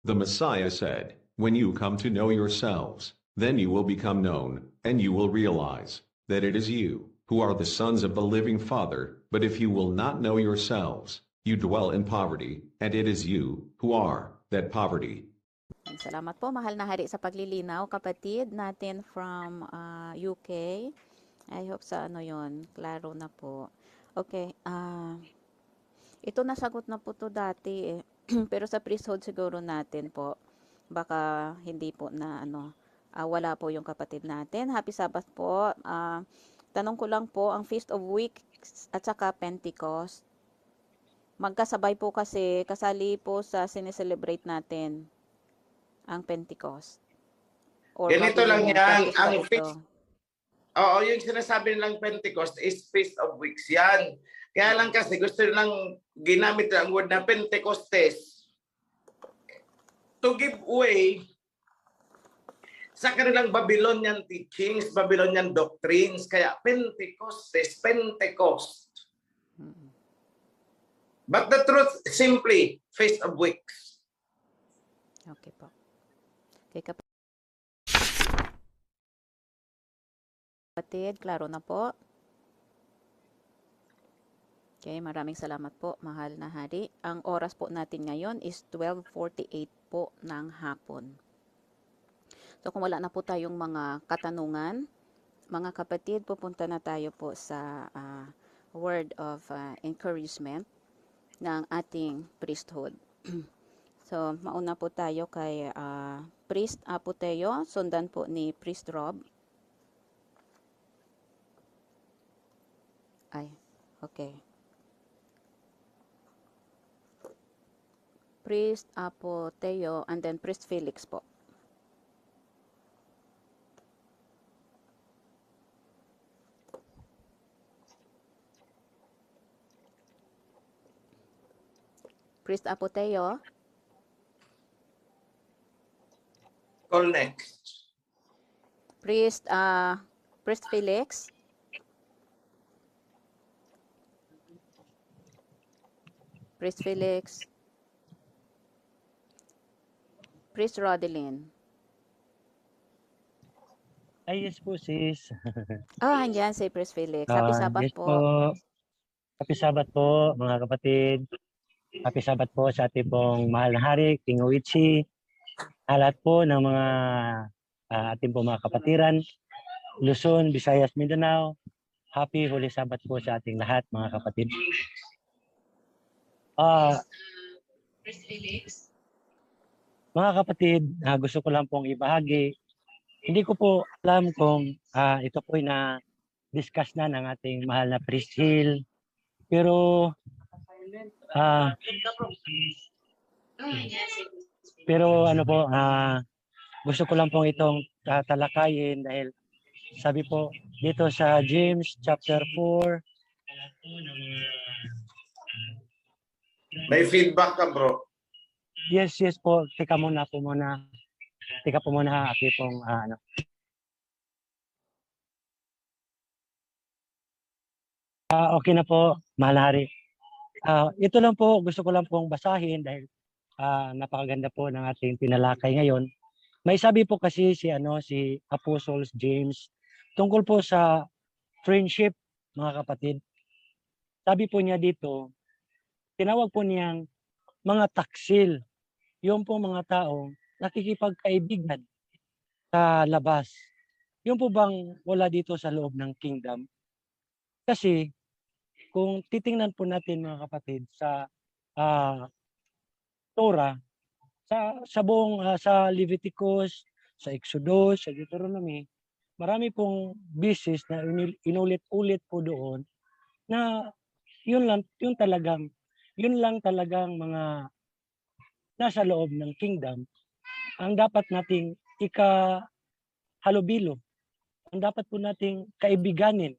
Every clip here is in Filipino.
The Messiah said, "When you come to know yourselves, then you will become known, and you will realize that it is you who are the sons of the living Father. But if you will not know yourselves, you dwell in poverty, and it is you who are that poverty." Salamat po, mahal na hari, sa paglilinaw, kapatid natin from UK. I hope sa ano yon, klaro na po. Okay, ito nasagot na po to dati eh. Pero sa priesthood siguro natin po, baka hindi po na ano, wala po yung kapatid natin. Happy Sabbath po. Tanong ko lang po, ang Feast of Weeks at saka Pentecost, magkasabay po kasi kasali po sa sineselebrate natin ang Pentecost. Or Ganito lang yan, ang feast. Oo, yung sinasabi nilang Pentecost is Feast of Weeks yan. Kaya lang kasi gusto nilang ginamit ang word na Pentecostes to give way sa kanilang Babylonian teachings, Babylonian doctrines. Kaya Pentecostes, Pentecost. But the truth, simply, Feast of Weeks. Okay po. Okay, kapatid, klaro na po. Okay, maraming salamat po, mahal na hari. Ang oras po natin ngayon is 12:48 po ng hapon. So kung wala na po tayong mga katanungan, mga kapatid, pupunta na tayo po sa word of encouragement ng ating priesthood. So mauna po tayo kay Priest Apoteo, sundan po ni Priest Rob. Okay. Priest Apoteo and then Priest Felix po. Priest Apoteo. Call next. Priest Felix. Priest Felix. Priest Rodelyn. Ay, yes po, sis. Andyan si Priest Felix. Happy Sabbath yes po. Happy Sabbath po, mga kapatid. Happy Sabbath po sa ating pong mahal na hari, King Uichi. Lahat po ng mga ating pong mga kapatiran, Luzon, Visayas, Mindanao. Happy Holy Sabbath po sa ating lahat, mga kapatid. Priest Felix. Mga kapatid, gusto ko lang pong ibahagi. Hindi ko po alam kung ito po ay na-discuss na ng ating mahal na Priest Hill. Pero ano po, gusto ko lang pong itong talakayin dahil sabi po dito sa James chapter 4. May feedback ka, bro. Yes po. Teka po muna. Aki pong ano. Okay na po, mahal na hari. Ito lang po, gusto ko lang pong basahin dahil napakaganda po ng ating tinalakay ngayon. May sabi po kasi si Apostle James tungkol po sa friendship, mga kapatid. Sabi po niya dito, tinawag po niyang mga taksil. Yung po mga tao nakikipagkaibigan sa labas. Yung po bang wala dito sa loob ng kingdom? Kasi kung titingnan po natin, mga kapatid, sa Torah, sa buong sa Leviticus, sa Exodus, sa Deuteronomy, marami pong bisis na inulit-ulit po doon na yun lang talagang mga nasa loob ng kingdom ang dapat nating ikahalubilo, ang dapat po nating kaibiganin.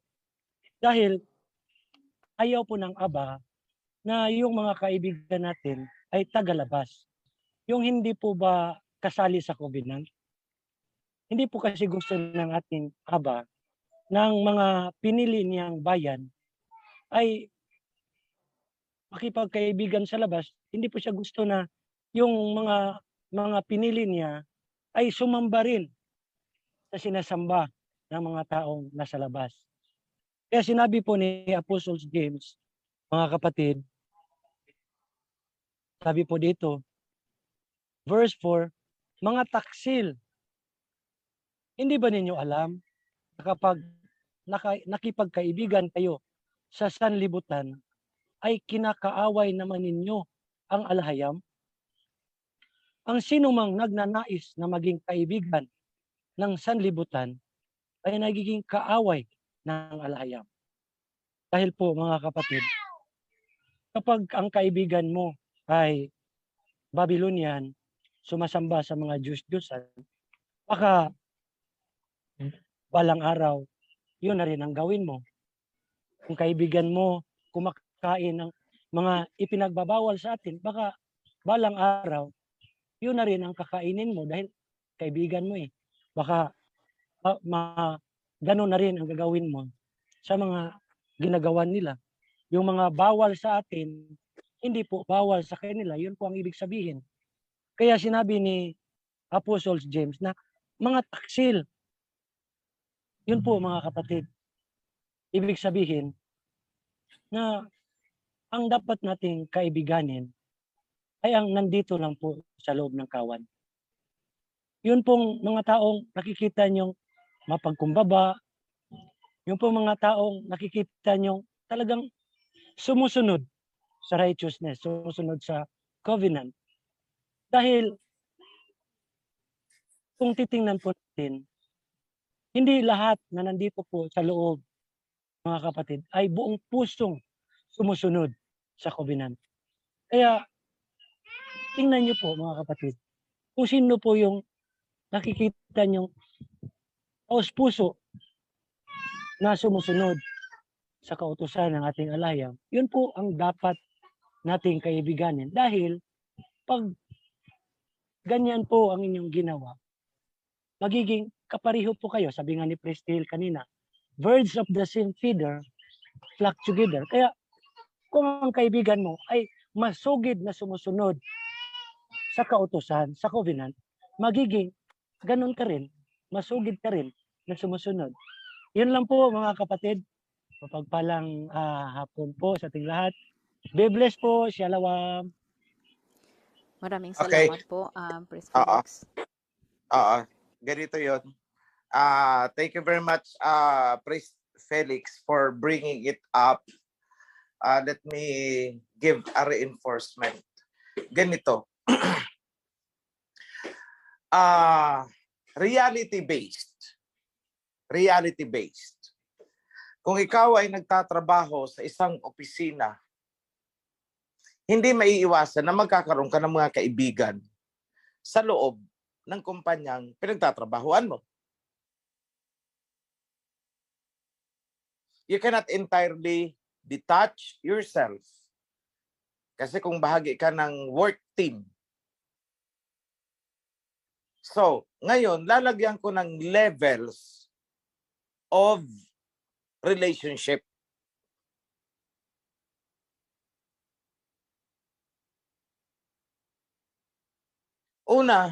Dahil ayaw po ng Aba na yung mga kaibigan natin ay tagalabas. Yung hindi po ba kasali sa covenant? Hindi po kasi gusto ng ating Aba ng mga pinili niyang bayan ay makipagkaibigan sa labas. Hindi po siya gusto na yung mga mga pinili niya ay sumamba rin sa sinasamba ng mga taong nasa labas. Kaya sinabi po ni Apostle James, mga kapatid, sabi po dito, verse 4, mga taksil, hindi ba ninyo alam na kapag nakipagkaibigan kayo sa sanlibutan, ay kinakaaway naman ninyo ang alhayam? Ang sinumang nagnanais na maging kaibigan ng sanlibutan ay nagiging kaaway ng alhayam. Dahil po mga kapatid, kapag ang kaibigan mo ay Babylonian, sumasamba sa mga Diyos-Diyosan, baka balang araw, yun na rin ang gawin mo. Kung kaibigan mo kumakain ng mga ipinagbabawal sa atin, baka balang araw, yun na rin ang kakainin mo dahil kaibigan mo eh. Baka gano'n na rin ang gagawin mo sa mga ginagawa nila. Yung mga bawal sa atin, hindi po bawal sa kanila. Yun po ang ibig sabihin. Kaya sinabi ni Apostle James na mga taksil. Yun po mga kapatid. Ibig sabihin na ang dapat nating kaibiganin ay ang nandito lang po sa loob ng kawan. Yun pong mga taong nakikita niyong mapagkumbaba, yung pong mga taong nakikita niyong talagang sumusunod sa righteousness, sumusunod sa covenant. Dahil kung titingnan po natin, hindi lahat na nandito po sa loob, mga kapatid, ay buong pusong sumusunod sa covenant. Kaya tingnan niyo po mga kapatid, kung sino po yung nakikita niyong taos-puso na sumusunod sa kautusan ng ating alaya, yun po ang dapat nating kaibiganin. Dahil pag ganyan po ang inyong ginawa, magiging kapareho po kayo. Sabi nga ni Prestil kanina, birds of the same feather flock together. Kaya kung ang kaibigan mo ay masugid na sumusunod sa kautusan, sa covenant, magiging ganun ka rin, masugid ka rin na sumusunod. Yun lang po mga kapatid. Mapagpalang hapon po sa ating lahat. Be blessed po. Shalom. Maraming Okay. salamat po, Priest Oo. Felix. Ganito yun. Thank you very much, Priest Felix, for bringing it up. Let me give a reinforcement. Ganito. Reality-based. Reality-based. Kung ikaw ay nagtatrabaho sa isang opisina, hindi maiiwasan na magkakaroon ka ng mga kaibigan sa loob ng kumpanyang pinagtatrabahuan mo. You cannot entirely detach yourself. Kasi kung bahagi ka ng work team. So, ngayon, lalagyan ko ng levels of relationship. Una,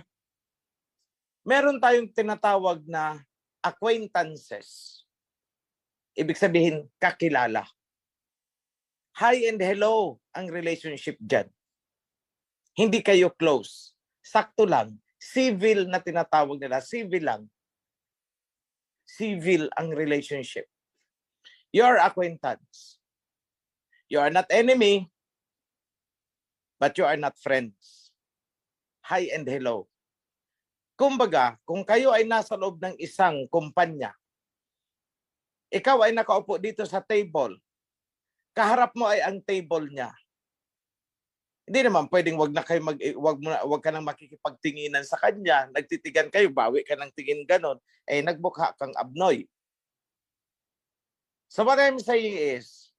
meron tayong tinatawag na acquaintances. Ibig sabihin, kakilala. Hi and hello ang relationship dyan. Hindi kayo close. Sakto lang. Civil na tinatawag nila. Civil lang. Civil ang relationship. Your acquaintance. You are not enemy, but you are not friends. Hi and hello. Kumbaga, kung kayo ay nasa loob ng isang kumpanya, ikaw ay nakaupo dito sa table, kaharap mo ay ang table niya. Hindi naman pwedeng wag ka nang makikipagtinginan sa kanya, nagtitigan kayo, bawi ka ng tingin ganon, nagbukha kang abnoy. So what I'm saying is,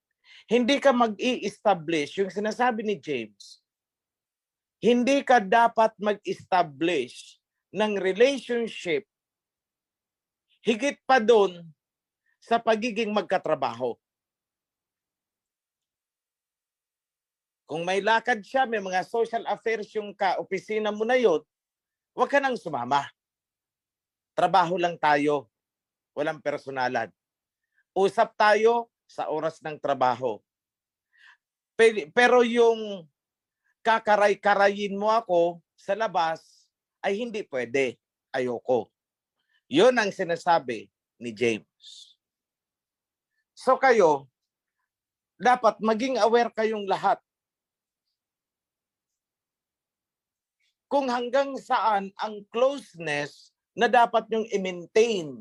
hindi ka mag-i-establish, yung sinasabi ni James, hindi ka dapat mag-establish ng relationship higit pa doon sa pagiging magkatrabaho. Kung may lakad siya, may mga social affairs yung ka-opisina mo na yun, Huwag ka nang sumama. Trabaho lang tayo. Walang personalan. Usap tayo sa oras ng trabaho. Pero yung kakaray-karayin mo ako sa labas ay hindi pwede. Ayoko. Yun ang sinasabi ni James. So kayo, dapat maging aware kayong lahat. Kung hanggang saan ang closeness na dapat nyong i-maintain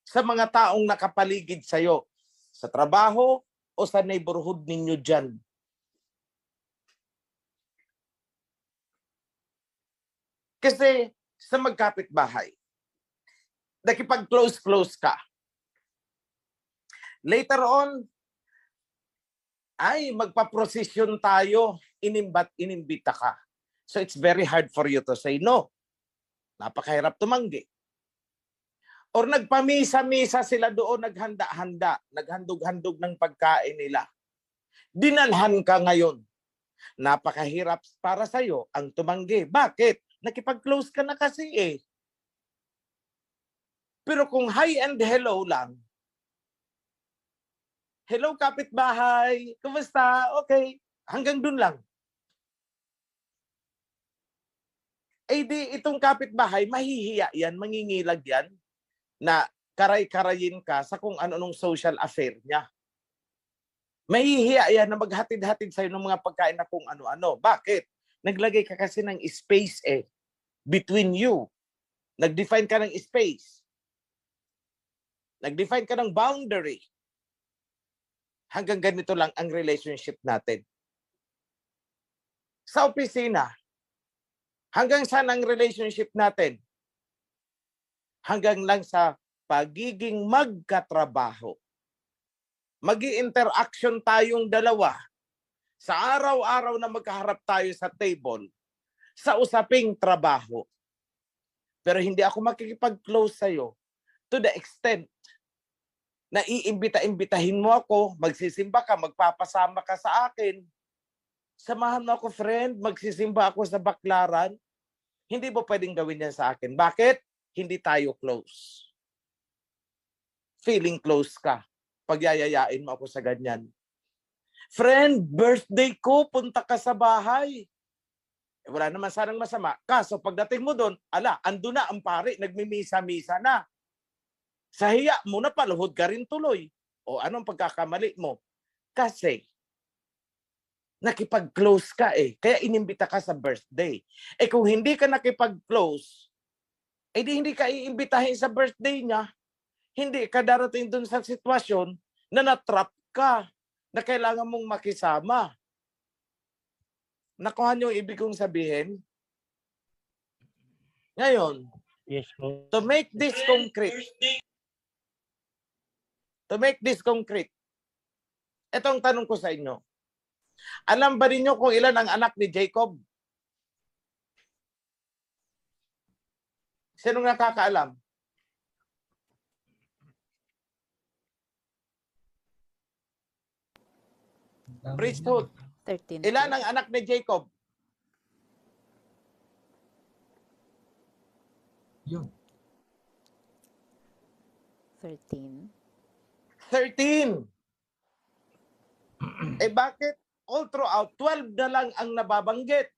sa mga taong nakapaligid sa'yo, sa trabaho o sa neighborhood ninyo dyan. Kasi sa magkapit-bahay, nakipag-close ka. Later on, ay magpa-prosesyon tayo, inimbita ka. So it's very hard for you to say no. Napakahirap tumanggi. Or nagpamisa-misa sila doon, naghanda-handa, naghandog-handog ng pagkain nila. Dinalhan ka ngayon. Napakahirap para sa'yo ang tumanggi. Bakit? Nakipag-close ka na kasi eh. Pero kung hi and hello lang, hello kapitbahay, kumusta? Okay, hanggang dun lang. Eh di itong kapitbahay, mahihiya yan, mangingilag yan, na karay-karayin ka sa kung ano-anong social affair niya. Mahihiya yan na maghatid-hatid sa'yo ng mga pagkain na kung ano-ano. Bakit? Naglagay ka kasi ng space between you. Nag-define ka ng space. Nag-define ka ng boundary. Hanggang ganito lang ang relationship natin. Sa opisina, hanggang saan ang relationship natin? Hanggang lang sa pagiging magkatrabaho. Magi-interaction tayong dalawa sa araw-araw na magkaharap tayo sa table sa usaping trabaho. Pero hindi ako makikipag-close sa'yo to the extent na iimbita-imbitahin mo ako, magsisimba ka, magpapasama ka sa akin. Samahan mo ako, friend, magsisimba ako sa Baklaran. Hindi mo pwedeng gawin yan sa akin. Bakit? Hindi tayo close. Feeling close ka. Pagyayayain mo ako sa ganyan. Friend, birthday ko, punta ka sa bahay. Wala naman sanang masama. Kaso pagdating mo doon, ando na ang pare, nagmimisa-misa na. Sa hiya mo na paluhod ka rin tuloy. O anong pagkakamali mo? Kasi, nakipag-close ka kaya inimbita ka sa birthday. Kung hindi ka nakipag-close, di hindi ka iimbitahin sa birthday niya. Hindi ka darating dun sa sitwasyon na natrap ka, na kailangan mong makisama. Nakuha niyo yung ibig kong sabihin? Ngayon, Yes po. to make this concrete, itong tanong ko sa inyo. Alam ba ninyo kung ilan ang anak ni Jacob? Sinong nakakaalam? Priesthood. 13. Ilan ang anak ni Jacob? Yun. 13. 13. Bakit all throughout 12 na lang ang nababanggit?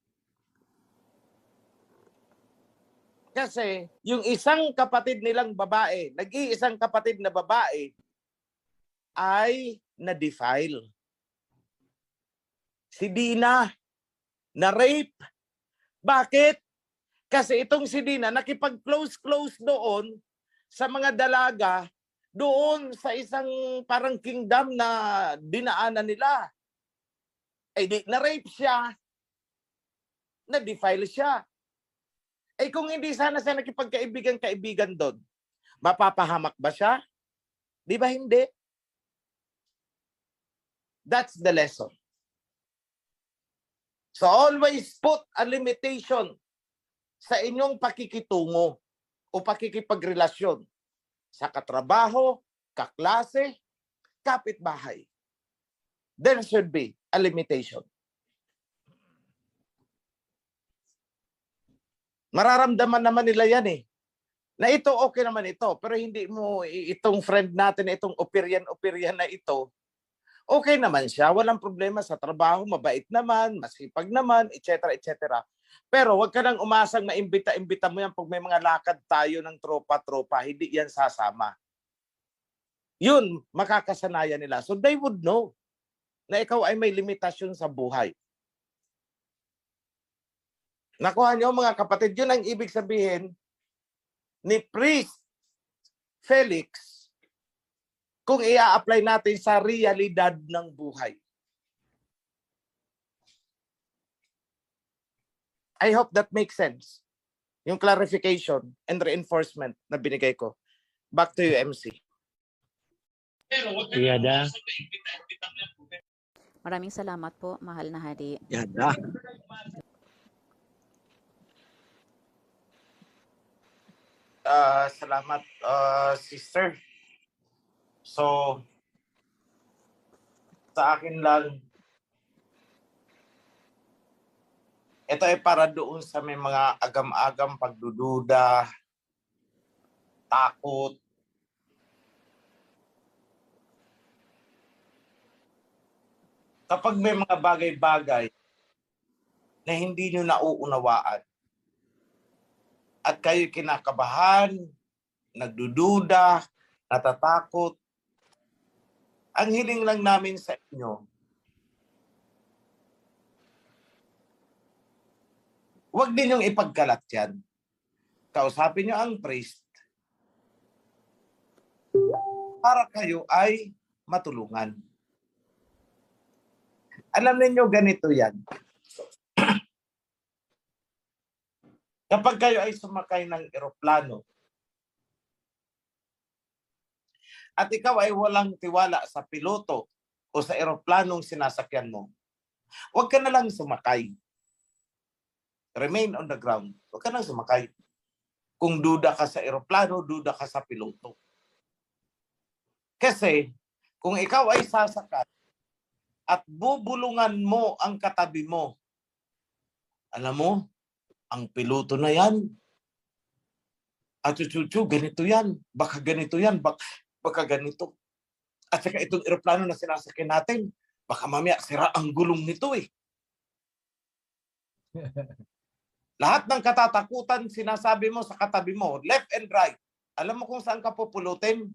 Kasi yung isang kapatid nilang babae, nag-iisang kapatid na babae ay na-defile. Si Dina, na-rape. Bakit? Kasi itong si Dina, nakipag-close doon sa mga dalaga, doon sa isang parang kingdom na dinaanan nila. Na-rape siya, na-defile siya. Kung hindi sana siya nakipagkaibigan-kaibigan doon, mapapahamak ba siya? Di ba hindi? That's the lesson. So always put a limitation sa inyong pakikitungo o pakikipagrelasyon sa katrabaho, kaklase, kapitbahay. There should be a limitation. Mararamdaman naman nila yan eh. Na ito, okay naman ito. Pero hindi mo itong friend natin, itong operian na ito, okay naman siya. Walang problema sa trabaho, mabait naman, masipag naman, etc. etc. Pero wag ka nang umasang maimbita-imbita mo yan pag may mga lakad tayo ng tropa-tropa. Hindi yan sasama. Yun, makakasanayan nila. So they would know na ikaw ay may limitasyon sa buhay. Nakuha niyo mga kapatid, yun ang ibig sabihin ni Priest Felix kung i-apply natin sa realidad ng buhay. I hope that makes sense. Yung clarification and reinforcement na binigay ko. Back to you, MC. Yada. Maraming salamat po, mahal na hari. Yada. Salamat, sister. So, sa akin lang, ito ay para doon sa may mga agam-agam pagdududa, takot. Kapag may mga bagay-bagay na hindi nyo nauunawaan, at kayo kinakabahan, nagdududa, natatakot, ang hiling lang namin sa inyo, huwag ninyong ipagkalat yan. Kausapin nyo ang priest para kayo ay matulungan. Alam niyo ganito yan. Kapag kayo ay sumakay ng eroplano at ikaw ay walang tiwala sa piloto o sa eroplanong sinasakyan mo, huwag ka na lang sumakay. Remain on the ground. Huwag ka nang sumakay. Kung duda ka sa eroplano, duda ka sa piloto. Kasi kung ikaw ay sasakay at bubulungan mo ang katabi mo, alam mo, ang piloto na yan. At ganito yan. Baka ganito yan. Baka ganito. At saka itong eroplano na sinasakyan natin, baka mamaya sira ang gulong nito eh. Lahat ng katatakutan sinasabi mo sa katabi mo, left and right. Alam mo kung saan ka pupulutin?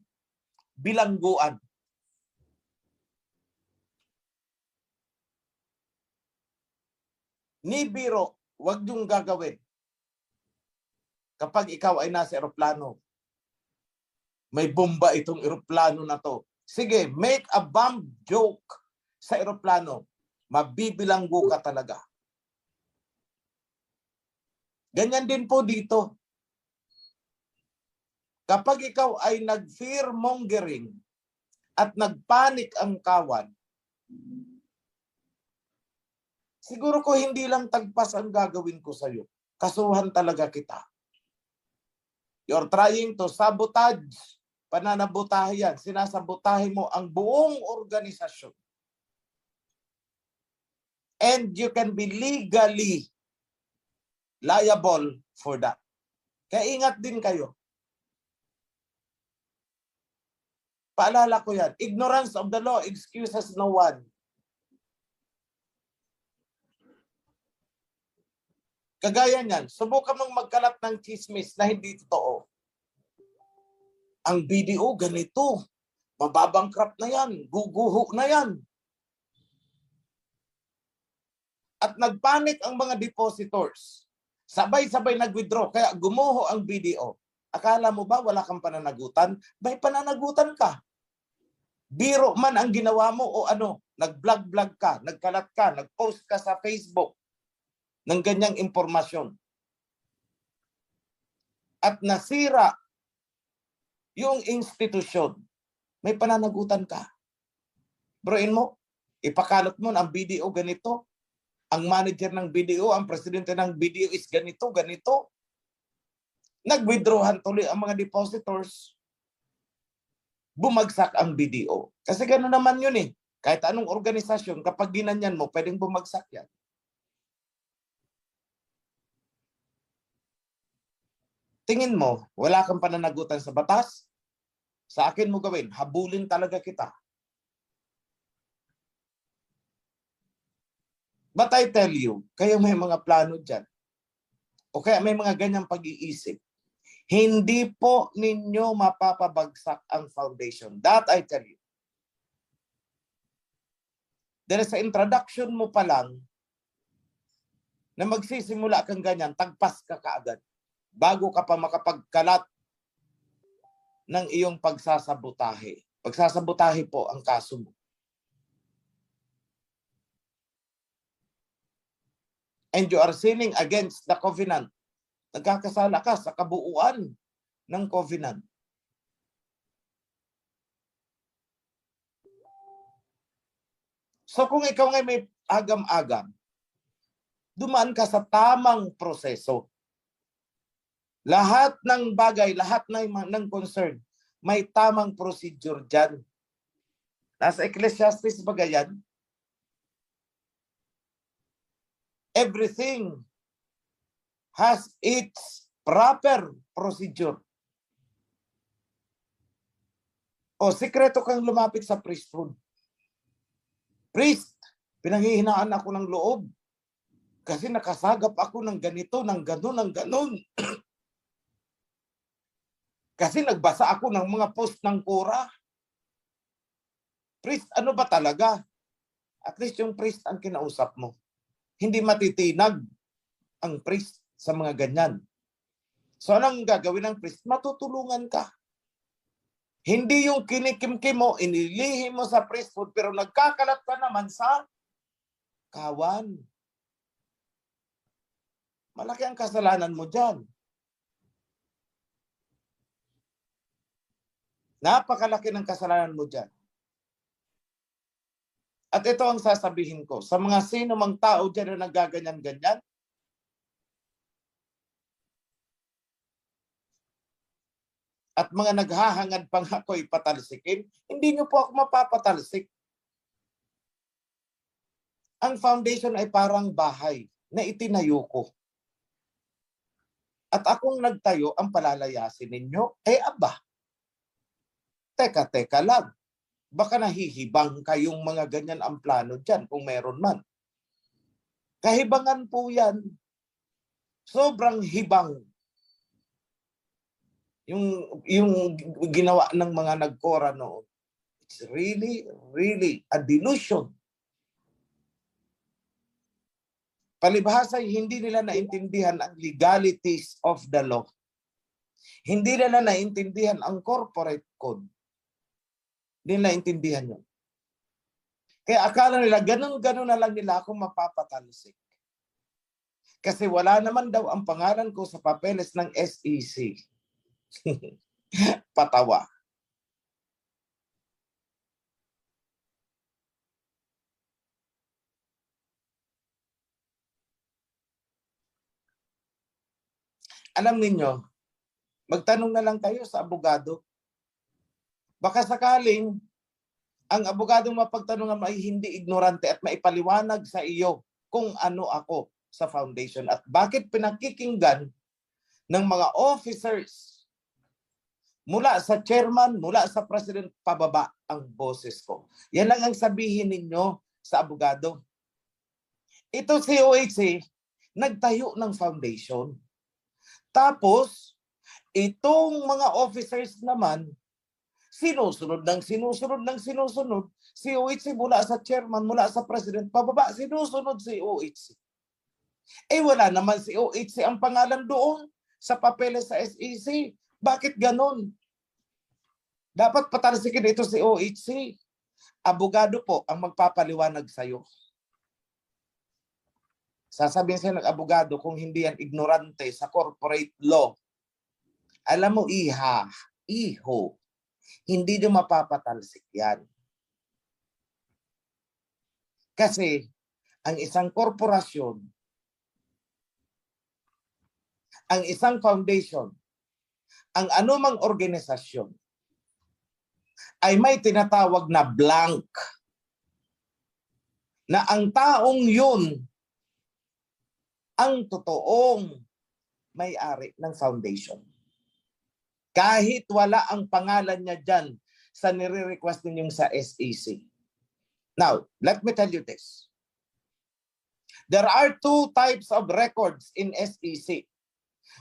Bilangguan. Ni biro, wag yung gagawin. Kapag ikaw ay nasa eroplano, may bomba itong eroplano na to. Sige, make a bomb joke sa eroplano. Mabibilanggo ka talaga. Ganyan din po dito. Kapag ikaw ay nag-fear mongering at nagpanik ang kawan, siguro ko hindi lang tagpas ang gagawin ko sa iyo. Kasuhan talaga kita. You're trying to sabotage. Pananabotahe yan. Sinasabotahe mo ang buong organisasyon. And you can be legally liable for that. Kaya ingat din kayo. Paalala ko yan. Ignorance of the law excuses no one. Kagaya niyan, subukan mong magkalat ng chismis na hindi totoo. Ang BDO ganito, mababangkrap na yan, guguho na yan. At nagpanik ang mga depositors. Sabay-sabay nag-withdraw, kaya gumuho ang BDO. Akala mo ba wala kang pananagutan? May pananagutan ka. Biro man ang ginawa mo o ano, nag-vlog-vlog ka, nagkalat ka, nag-post ka sa Facebook ng ganyang impormasyon. At nasira yung institusyon, may pananagutan ka. Broin mo, ipakalat mo na ang BDO ganito, ang manager ng BDO, ang presidente ng BDO is ganito, ganito. Nag-withdrawhan tuloy ang mga depositors. Bumagsak ang BDO. Kasi gano'n naman yun eh. Kahit anong organisasyon, kapag ginanyan mo, pwedeng bumagsak yan. tingin mo, wala kang pananagutan sa batas? Sa akin mo gawin, habulin talaga kita. But I tell you, kayo may mga plano dyan, o kaya may mga ganyang pag-iisip, hindi po ninyo mapapabagsak ang foundation. That I tell you. Dahil sa introduction mo pa lang, na magsisimula kang ganyan, tagpas ka kaagad. Bago ka pa makapagkalat ng iyong pagsasabotahe. Pagsasabotahe po ang kaso mo. And you are sinning against the covenant. Nagkakasala ka sa kabuuan ng covenant. So kung ikaw ngay may agam-agam, dumaan ka sa tamang proseso. Lahat ng bagay, lahat ng concern, may tamang procedure dyan. Nasa Ecclesiastes ba yan? Everything has its proper procedure. O, sikreto kang lumapit sa priesthood. Priest, pinanghihinaan ako ng loob. Kasi nakasagap ako ng ganito, ng ganon, ng ganon. Kasi nagbasa ako ng mga post ng Quora. Priest, ano ba talaga? At least yung priest ang kinausap mo. Hindi matitinag ang priest sa mga ganyan. So anong gagawin ng priest? Matutulungan ka. Hindi yung kinikimkim mo, inilihim mo sa priesthood, pero nagkakalat ka naman sa kawan. Malaki ang kasalanan mo dyan. Napakalaki ng kasalanan mo dyan. At ito ang sasabihin ko, sa mga sino mang tao dyan na nagaganyan-ganyan, at mga naghahangad pang ako'y patalsikin, hindi nyo po ako mapapatalsik. Ang foundation ay parang bahay na itinayo ko. At akong nagtayo, ang palalayasin ninyo, aba, teka lang. Baka nahihibang kayong mga ganyan ang plano dyan kung meron man. Kahibangan po yan. Sobrang hibang. Yung ginawa ng mga nagkora noon. It's really, really a delusion. Palibhasa, hindi nila naintindihan ang legalities of the law. Hindi nila naintindihan ang corporate code. Hindi naintindihan yun. Kaya akala nila, ganun-ganun na lang nila ako mapapatalsik. Kasi wala naman daw ang pangalan ko sa papeles ng SEC. Patawa. Alam ninyo, magtanong na lang kayo sa abogado. Baka sakaling ang abogadong mapagtanungan ay hindi ignorante at maipaliwanag sa iyo kung ano ako sa foundation at bakit pinakikinggan ng mga officers mula sa chairman, mula sa president pababa ang boses ko. Yan lang ang sabihin ninyo sa abogado. Ito si OHC, nagtayo ng foundation. Tapos, itong mga officers naman, sinusunod. Si OHC mula sa chairman, mula sa president, pababa, sinusunod si OHC. Wala naman si OHC ang pangalan doon sa papeles sa SEC. Bakit ganon? Dapat patalsikin ito si OHC. Abogado po ang magpapaliwanag sa'yo. Sasabihin sa'yo ng abogado kung hindi yan ignorante sa corporate law. Alam mo, iho, hindi nyo mapapatalsik yan. Kasi ang isang korporasyon, ang isang foundation, ang anumang organisasyon, ay may tinatawag na blank. Na ang taong yun, ang totoong may-ari ng foundation. Kahit wala ang pangalan niya dyan sa nire-request ninyong sa SEC. Now, let me tell you this. There are two types of records in SEC.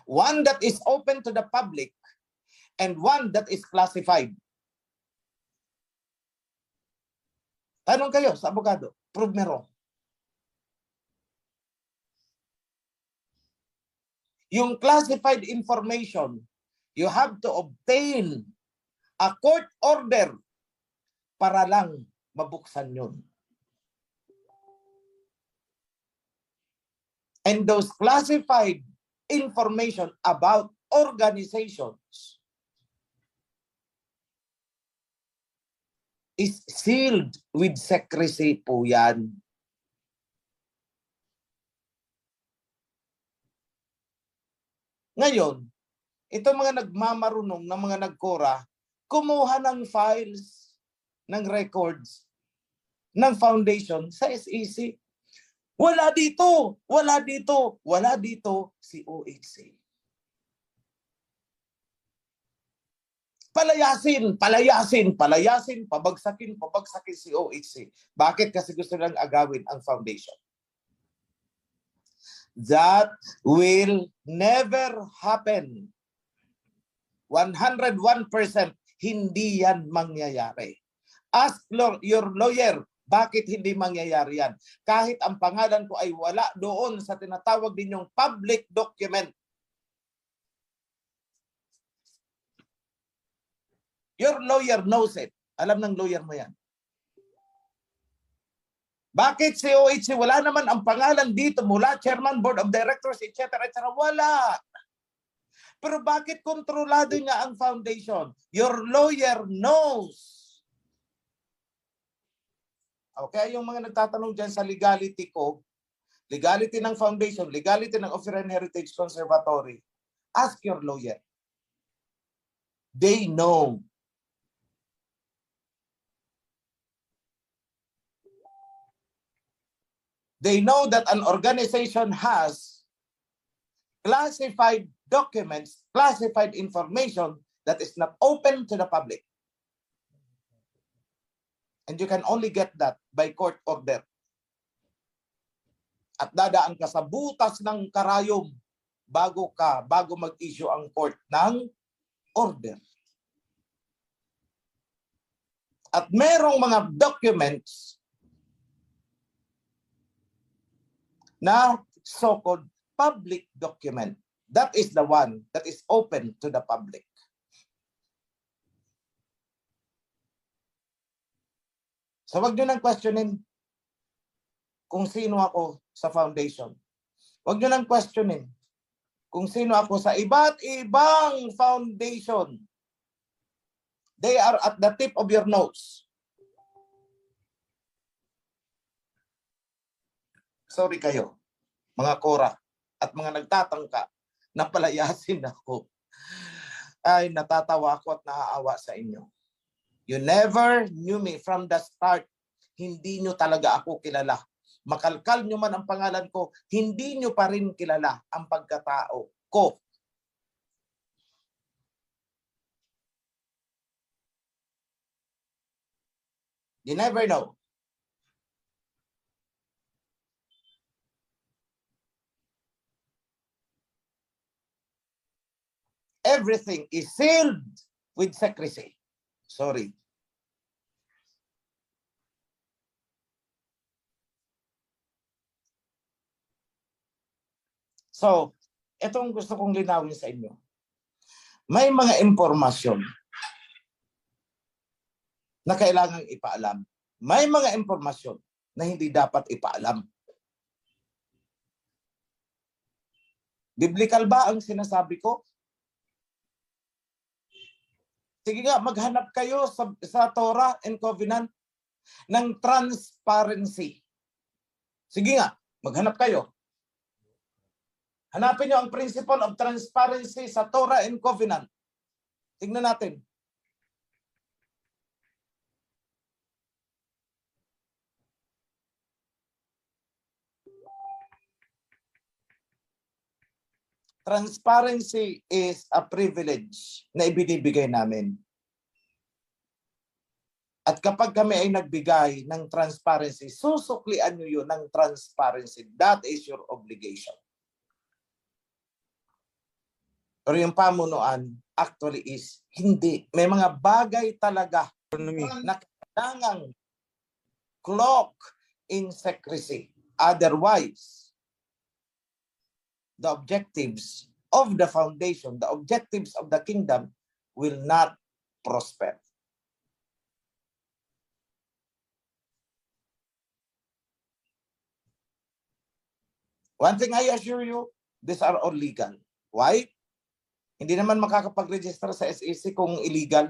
One that is open to the public and one that is classified. Tanong kayo sa abogado, prove me wrong. Yung classified information, you have to obtain a court order para lang mabuksan yun. And those classified information about organizations is sealed with secrecy po yan. Ngayon, itong mga nagmamarunong na mga nagkora, kumuha ng files, ng records, ng foundation sa SEC. Wala dito, wala dito, wala dito si OHC. Palayasin, palayasin, palayasin, pabagsakin, pabagsakin si OHC. Bakit? Kasi gusto lang agawin ang foundation. That will never happen. 101% hindi yan mangyayari. Ask your lawyer, bakit hindi mangyayari yan? Kahit ang pangalan ko ay wala doon sa tinatawag ninyong public document. Your lawyer knows it. Alam ng lawyer mo yan. Bakit si OHC wala naman ang pangalan dito mula chairman, board of directors, etc. etc. Wala. Pero bakit kontrolado niya ang foundation? Your lawyer knows. Okay, yung mga nagtatanong dyan sa legality ko, legality ng foundation, legality ng Offering Heritage Conservatory, ask your lawyer. They know. They know that an organization has classified documents, classified information that is not open to the public. And you can only get that by court order. At dadaan ka sa butas ng karayom bago mag-issue ang court ng order. At merong mga documents na so-called public document. That is the one that is open to the public. So wag nyo nang questionin kung sino ako sa foundation. Wag nyo nang questionin kung sino ako sa iba't ibang foundation. They are at the tip of your nose. Sorry kayo, mga kora at mga nagtatangka na palayasin ako. Ay, natatawa ako at naaawa sa inyo. You never knew me from the start. Hindi nyo talaga ako kilala. Makalkal nyo man ang pangalan ko, hindi nyo pa rin kilala ang pagkatao ko. You never know. Everything is sealed with secrecy. Sorry. So, itong gusto kong linawin sa inyo. May mga impormasyon na kailangang ipaalam. May mga impormasyon na hindi dapat ipaalam. Biblical ba ang sinasabi ko? Sige nga, maghanap kayo sa Torah and Covenant ng transparency. Sige nga, maghanap kayo. Hanapin nyo ang principle of transparency sa Torah and Covenant. Tingnan natin. Transparency is a privilege na ibinibigay namin. At kapag kami ay nagbigay ng transparency, susuklian nyo yun ng transparency. That is your obligation. Pero yung pamunuan actually is hindi. May mga bagay talaga na kailangang cloak in secrecy. Otherwise, the objectives of the foundation, the objectives of the kingdom will not prosper. One thing I assure you, these are all legal. Why? Hindi naman makakapag-register sa SEC kung illegal.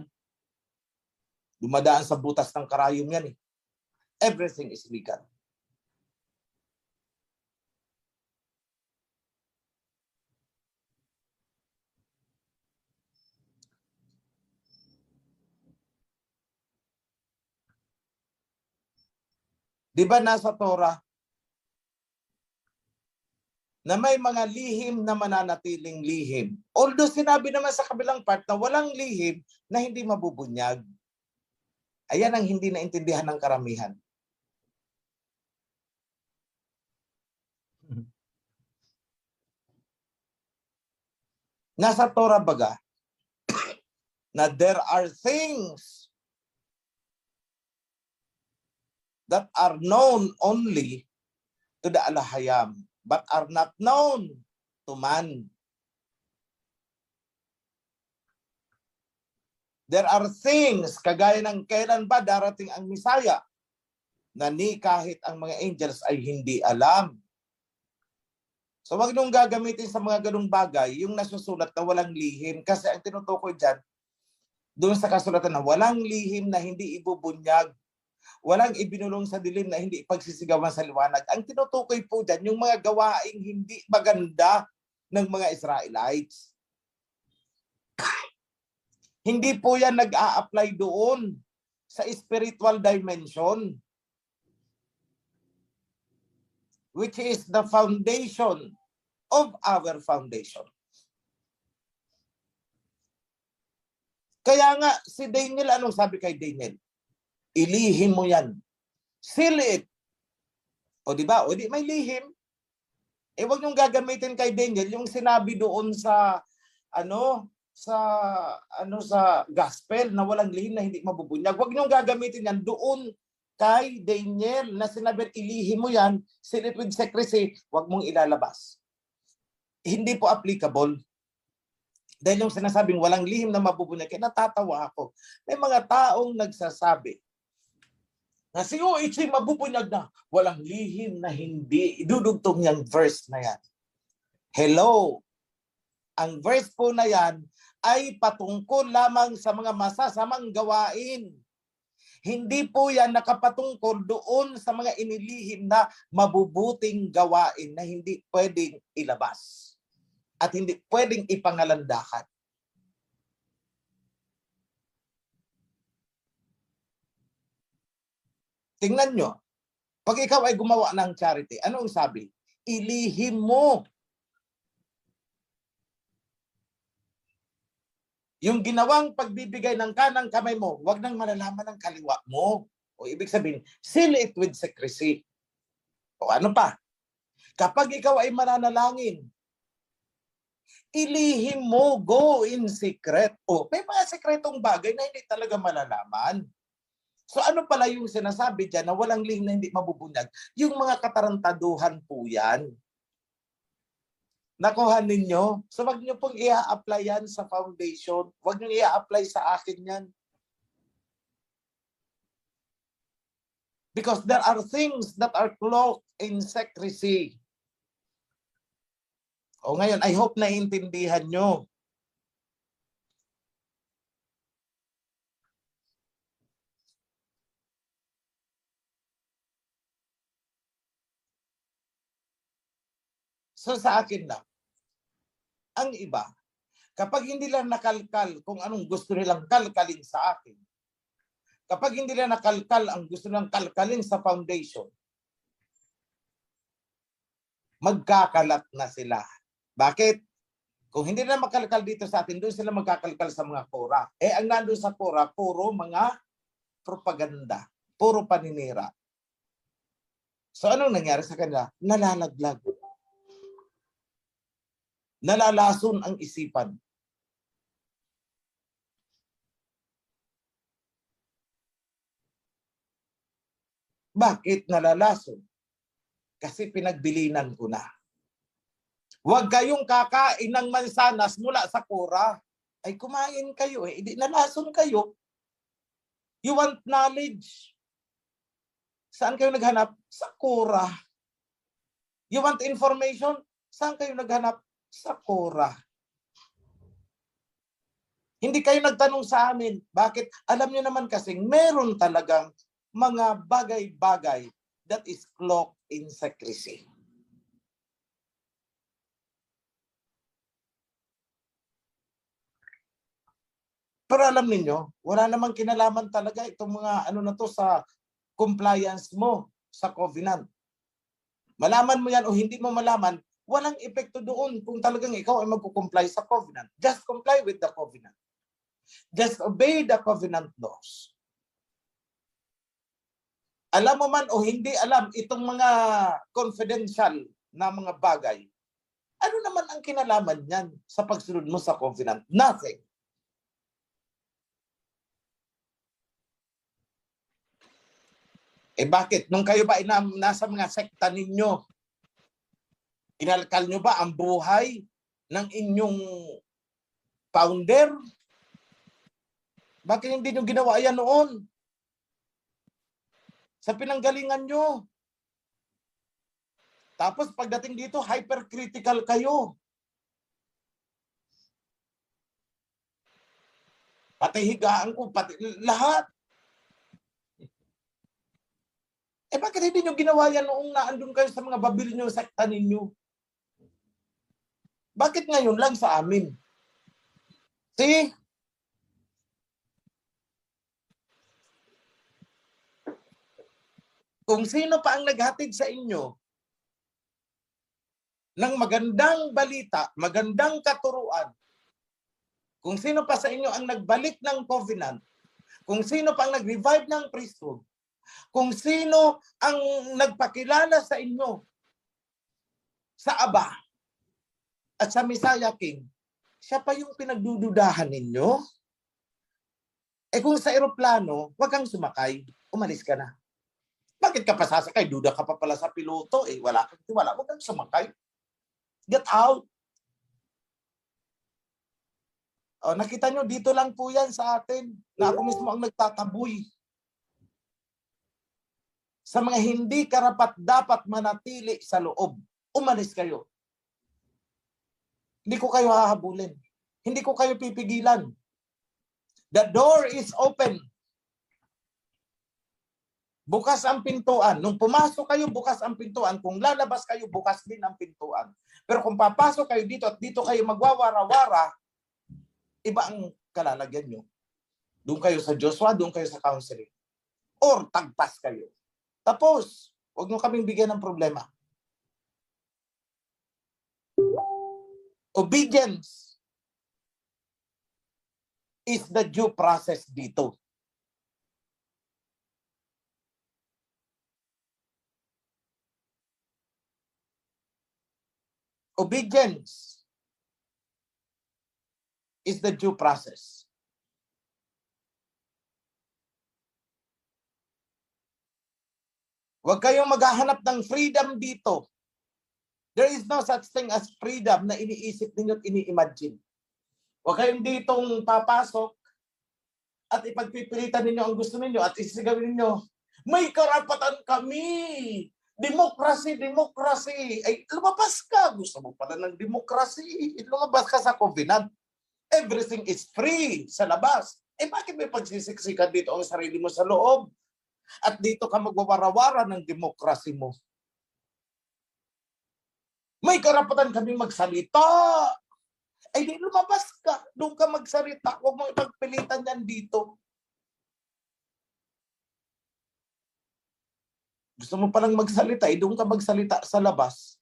Dumadaan sa butas ng karayom yan eh. Everything is legal. Di ba nasa Torah na may mga lihim na mananatiling lihim? Although sinabi naman sa kabilang part na walang lihim na hindi mabubunyag. Ayan ang hindi naintindihan ng karamihan. Nasa Torah baga na there are things that are known only to the Alahayam, but are not known to man. There are things, kagaya ng kailan ba darating ang Misaya, na ni kahit ang mga angels ay hindi alam. So wag niyong gagamitin sa mga ganung bagay yung nasusulat na walang lihim, kasi ang tinutukoy dyan, doon sa kasulatan na walang lihim na hindi ibubunyag, walang ibinulong sa dilim na hindi ipagsisigawan sa liwanag. Ang tinutukoy po dyan, yung mga gawaing hindi maganda ng mga Israelites. Hindi po yan nag-a-apply doon sa spiritual dimension, which is the foundation of our foundation. Kaya nga, si Daniel, anong sabi kay Daniel? Ilihim mo yan. Seal it. O di ba? O di may lihim. Eh wag niyong gagamitin kay Daniel yung sinabi doon sa sa gospel na walang lihim na hindi mabubunyag. Wag niyong gagamitin yan doon kay Daniel na sinabi ilihim mo yan, seal it with secrecy, wag mong ilalabas. Hindi po applicable. Dahil yung sinasabing walang lihim na mabubunyag, kaya natatawa ako. May mga taong nagsasabi na si OHC mabubunyag na, walang lihim na hindi. Idudugtong yung verse na yan. Hello! Ang verse po na yan ay patungkol lamang sa mga masasamang gawain. Hindi po yan nakapatungkol doon sa mga inilihim na mabubuting gawain na hindi pwedeng ilabas at hindi pwedeng ipangalandakan. Tingnan nyo, pag ikaw ay gumawa ng charity, anong sabi? Ilihim mo. Yung ginawang pagbibigay ng kanang kamay mo, wag nang malalaman ng kaliwa mo. O ibig sabihin, seal it with secrecy. O ano pa? Kapag ikaw ay mananalangin, ilihim mo, go in secret. O may mga sekretong bagay na hindi talaga malalaman. So ano pala yung sinasabi dyan na walang lihim na hindi mabubunyag? Yung mga katarantaduhan po yan. Nakuha ninyo? So wag nyo pong i-a-apply yan sa foundation. Wag nyo i-a-apply sa akin yan. Because there are things that are cloaked in secrecy. O ngayon, I hope naiintindihan nyo. So sa akin lang, ang iba, kapag hindi lang nakalkal kung anong gusto nilang kalkalin sa akin, kapag hindi lang nakalkal ang gusto nilang kalkalin sa foundation, magkakalat na sila. Bakit? Kung hindi na makalkal dito sa atin, doon sila magkakalkal sa mga kora. Eh, ang nandun sa kora, puro mga propaganda, puro paninira. So, anong nangyari sa kanila? Nalalaglag. Nalalason ang isipan. Bakit nalalason? Kasi pinagbilinan ko na. Huwag kayong kakain ng mansanas mula sa kora. Ay kumain kayo eh. Hindi nalason kayo. You want knowledge? Saan kayo naghanap? Sa kora. You want information? Saan kayo naghanap? Sa kora. Hindi kayo nagtanong sa amin. Bakit? Alam niyo naman kasing meron talagang mga bagay-bagay that is cloaked in secrecy. Pero alam niyo, wala namang kinalaman talaga itong mga ano na to sa compliance mo sa covenant. Malaman mo yan o hindi mo malaman, walang epekto doon kung talagang ikaw ay magkukomply sa covenant. Just comply with the covenant. Just obey the covenant laws. Alam mo man o hindi alam itong mga confidential na mga bagay, ano naman ang kinalaman niyan sa pagsunod mo sa covenant? Nothing. Eh bakit? Nung kayo ba nasa mga sekta ninyo, inalkal nyo ba ang buhay ng inyong founder? Bakit hindi nyo ginawa yan noon? Sa pinanggalingan nyo. Tapos pagdating dito, hypercritical kayo. Pati higaan ko, pati lahat. Eh bakit hindi nyo ginawa yan noong naandun kayo sa mga babil nyo, sekta ninyo? Bakit ngayon lang sa amin? See? Kung sino pa ang naghatid sa inyo ng magandang balita, magandang katuruan, kung sino pa sa inyo ang nagbalik ng covenant, kung sino pa ang nag-revive ng priesthood, kung sino ang nagpakilala sa inyo sa Aba at sa Messiah King, siya pa yung pinagdududahan ninyo. Eh kung sa eroplano, wag kang sumakay, umalis ka na. Bakit ka pa sasakay? Duda ka pa pala sa piloto. Eh wala kang tiwala, wag kang sumakay. Get out. Oh, nakita nyo, dito lang po yan sa atin na ako mismo ang nagtataboy. Sa mga hindi karapat-dapat manatili sa loob, umalis kayo. Hindi ko kayo hahabulin. Hindi ko kayo pipigilan. The door is open. Bukas ang pintuan. Nung pumasok kayo, bukas ang pintuan. Kung lalabas kayo, bukas din ang pintuan. Pero kung papasok kayo dito at dito kayo magwawara-wara, iba ang kalalagyan nyo. Doon kayo sa Joshua, doon kayo sa counseling. Or tagpas kayo. Tapos, huwag nyo kaming bigyan ng problema. Obedience is the due process dito. Obedience is the due process. Huwag kayong maghahanap ng freedom dito. There is no such thing as freedom na iniisip ninyo at ini-imagine. Huwag kayong ditong papasok at ipagpipilitan ninyo ang gusto ninyo at isigawin ninyo, may karapatan kami! Democracy, democracy! Ay, lumabas ka! Gusto mo pala ng democracy? Lumabas ka sa covenant. Everything is free sa labas. Eh bakit may pagsisiksikan dito ang sarili mo sa loob? At dito ka magwawarawara ng demokrasi mo. May karapatan kami magsalita. Ay di lumabas ka. Doon ka magsalita. Huwag mo ipagpilitan yan dito. Gusto mo palang magsalita. Doon ka magsalita sa labas.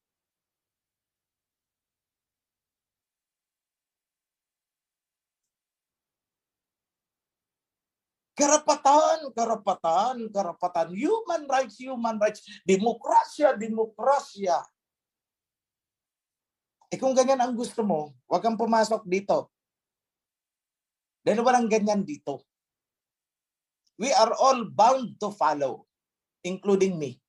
Karapatan, karapatan, karapatan. Human rights, human rights. Demokrasya, demokrasya. Kung ganyan ang gusto mo, huwag kang pumasok dito. Dahil walang ganyan dito. We are all bound to follow, including me.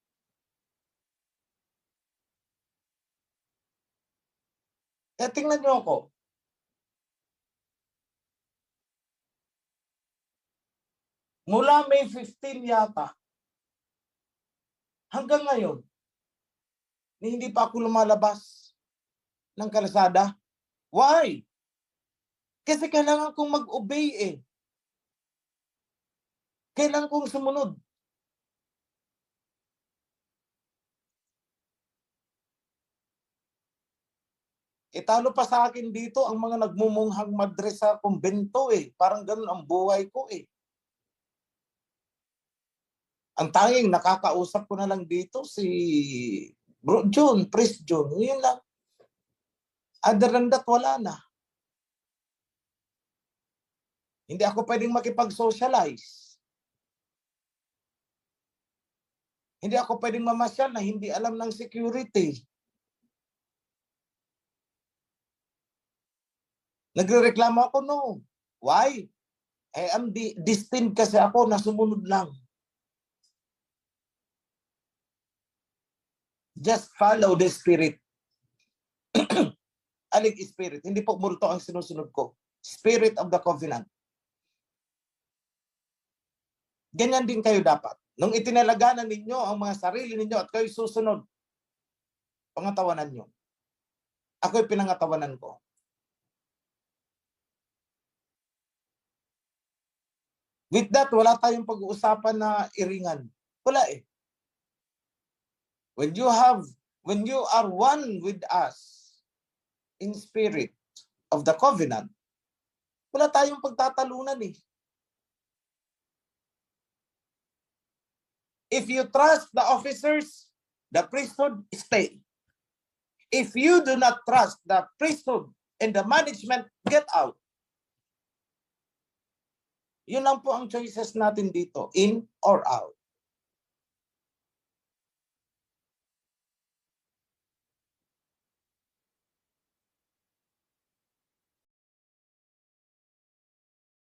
Kaya tingnan niyo ako. Mula May 15 yata, hanggang ngayon, hindi pa ako lumalabas ng kalsada. Why? Kasi kailangan kong mag-obey eh. Kailangan kong sumunod. Talo pa sa akin dito ang mga nagmumunghang madre sa kumbento eh. Parang ganun ang buhay ko eh. Ang tanging nakakausap ko na lang dito si Bro John, Priest John. Yun lang. Other than that, wala na. Hindi ako pwedeng makipag-socialize. Hindi ako pwedeng mamasyal na hindi alam ng security. Nagrereklamo ako, no. Why? I am destined kasi ako na sumunod lang. Just follow the spirit. Aling spirit. Hindi po multo ang sinusunod ko. Spirit of the covenant. Ganyan din kayo dapat. Nung itinalaganan ninyo ang mga sarili ninyo at kayo susunod, pangatawanan nyo. Ako'y pinangatawanan ko. With that, wala tayong pag-uusapan na iringan. Wala eh. When you are one with us in spirit of the covenant, wala tayong pagtatalunan eh. If you trust the officers, the priesthood, stay. If you do not trust the priesthood and the management, get out. Yun lang po ang choices natin dito, in or out.